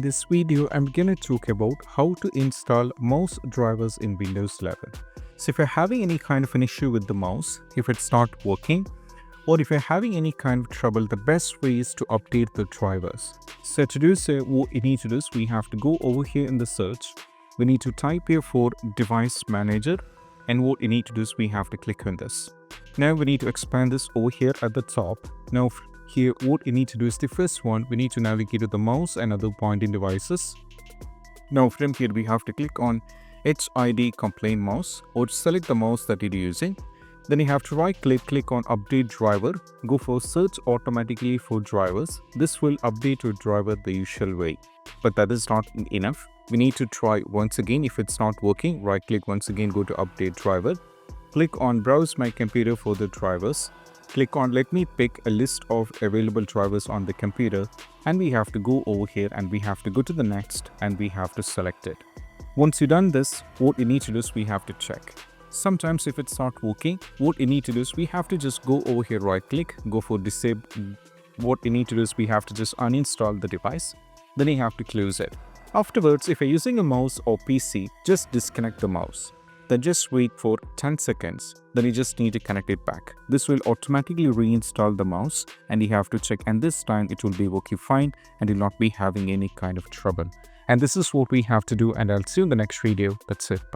this video, I'm going to talk about how to install mouse drivers in Windows 11. So if you're having any kind of an issue with the mouse, if it's not working, or if you're having any kind of trouble, the best way is to update the drivers. So to do so, what you need to do is we have to go over here in the search. We need to type here for Device Manager, and what you need to do is we have to click on this. Now we need to expand this over here at the top. Now here what you need to do is the first one, we need to navigate to the mouse and other pointing devices. Now from here we have to click on HID Complaint Mouse, or select the mouse that you're using. Then you have to right click on Update Driver, go for Search Automatically for Drivers. This will update your driver the usual way, but that is not enough. We need to try once again. If it's not working, right click once again, go to Update Driver. Click on Browse My Computer for the drivers. Click on Let me pick a list of available drivers on the computer, and we have to go over here and we have to go to the next and we have to select it. Once you've done this, what you need to do is we have to check. Sometimes if it's not working, what you need to do is we have to just go over here, right click, go for Disable. What you need to do is we have to just uninstall the device. Then you have to close it. Afterwards, if you're using a mouse or PC, just disconnect the mouse. Then just wait for 10 seconds. Then you just need to connect it back. This will automatically reinstall the mouse, and you have to check, and this time it will be working fine and you'll not be having any kind of trouble. And this is what we have to do, and I'll see you in the next video. That's it. Bye.